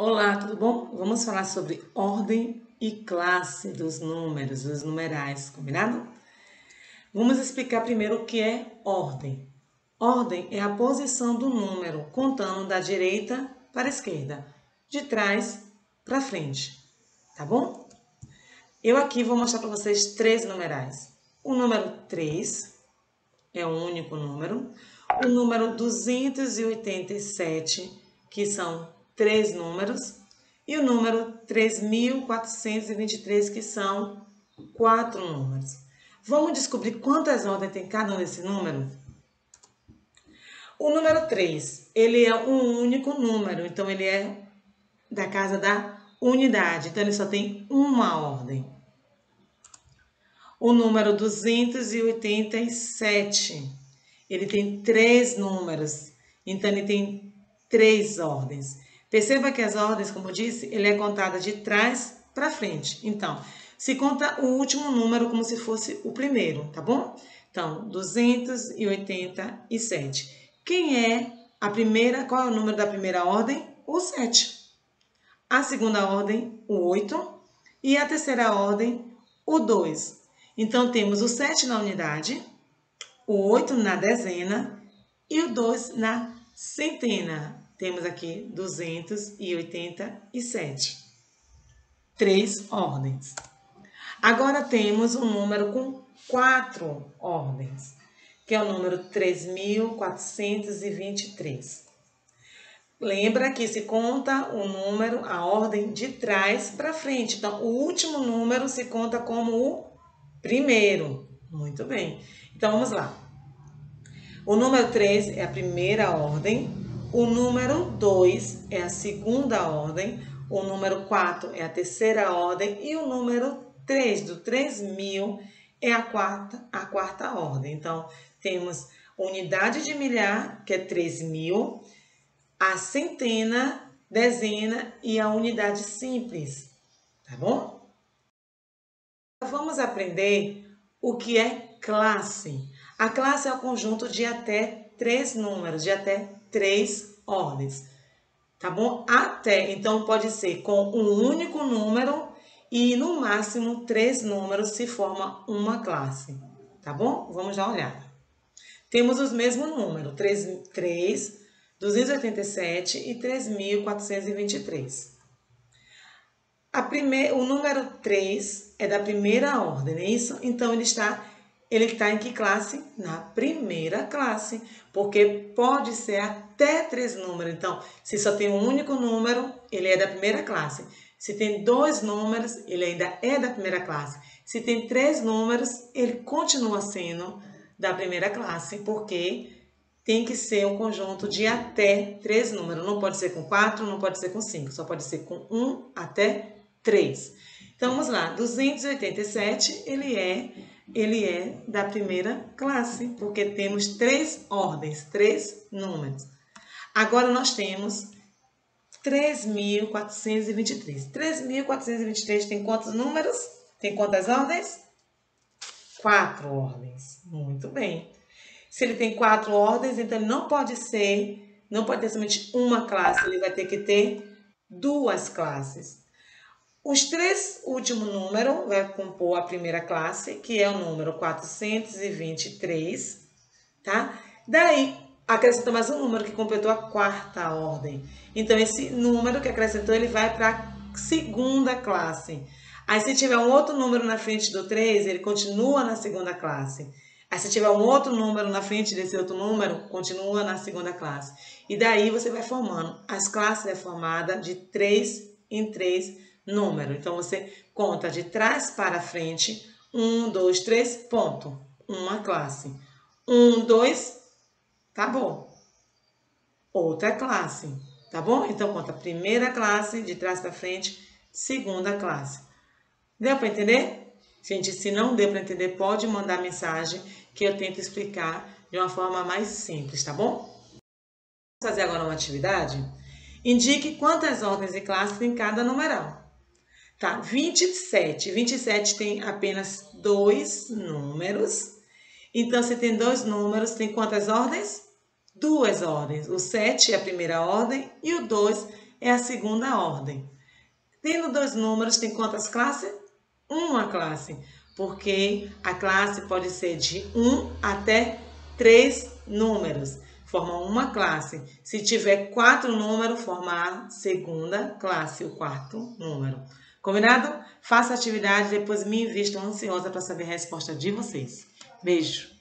Olá, tudo bom? Vamos falar sobre ordem e classe dos números, dos numerais, combinado? Vamos explicar primeiro o que é ordem. Ordem é a posição do número, contando da direita para a esquerda, de trás para frente, tá bom? Eu aqui vou mostrar para vocês três numerais. O número 3 é o único número. O número 287, que são três números. E o número 3.423, que são quatro números. Vamos descobrir quantas ordens tem cada um desse número? O número 3, ele é um único número, então ele é da casa da unidade, então ele só tem uma ordem. O número 287, ele tem três números, então ele tem três ordens. Perceba que as ordens, como eu disse, ele é contada de trás para frente. Então, se conta o último número como se fosse o primeiro, tá bom? Então, 287. Quem é a primeira? Qual é o número da primeira ordem? O 7. A segunda ordem, o 8. E a terceira ordem, o 2. Então, temos o 7 na unidade, o 8 na dezena e o 2 na centena. Temos aqui 287. Três ordens. Agora temos um número com quatro ordens, que é o número 3.423. Lembra que se conta o número, a ordem de trás para frente. Então, o último número se conta como o primeiro. Muito bem. Então, vamos lá. O número 3 é a primeira ordem, o número 2 é a segunda ordem, o número 4 é a terceira ordem e o número 3, do 3.000, é a quarta ordem. Então, temos unidade de milhar, que é 3.000, a centena, dezena e a unidade simples, tá bom? Vamos aprender o que é classe. A classe é o conjunto de até três números, de até três ordens, tá bom? Até, então pode ser com um único número e no máximo três números se forma uma classe, tá bom? Vamos já olhar. Temos os mesmos números, 287 e 3.423. O número 3 é da primeira ordem, não é isso? Então, ele está em que classe? Na primeira classe, porque pode ser até três números. Então, se só tem um único número, ele é da primeira classe. Se tem dois números, ele ainda é da primeira classe. Se tem três números, ele continua sendo da primeira classe, porque tem que ser um conjunto de até três números. Não pode ser com 4, não pode ser com 5, só pode ser com 1 até 3. Então, vamos lá. 287, ele é da primeira classe, porque temos três ordens, três números. Agora, nós temos 3.423. 3.423 tem quantos números? Tem quantas ordens? 4 ordens. Muito bem. Se ele tem 4 ordens, então ele não pode ter somente uma classe, ele vai ter que ter duas classes. Os três últimos números vai compor a primeira classe, que é o número 423, tá? Daí, acrescenta mais um número que completou a quarta ordem. Então, esse número que acrescentou, ele vai para a segunda classe. Aí, se tiver um outro número na frente do 3, ele continua na segunda classe. Aí, se tiver um outro número na frente desse outro número, continua na segunda classe. E daí, você vai formando. As classes é formada de 3 em 3 números. Então, você conta de trás para frente. 1, 2, 3, ponto. Uma classe. 1, 2, tá bom. Outra classe, tá bom? Então, conta primeira classe, de trás para frente, segunda classe. Deu para entender? Gente, se não deu para entender, pode mandar mensagem que eu tento explicar de uma forma mais simples, tá bom? Vamos fazer agora uma atividade? Indique quantas ordens e classes tem cada numeral. Tá, 27. 27 tem apenas dois números. Então, se tem dois números, tem quantas ordens? Duas ordens. O 7 é a primeira ordem e o 2 é a segunda ordem. Tendo 2 números, tem quantas classes? Uma classe, porque a classe pode ser de 1 até 3 números, formam uma classe. Se tiver 4 números, forma a segunda classe, o quarto número. Combinado? Faça a atividade, depois me envie, estou ansiosa para saber a resposta de vocês. Beijo!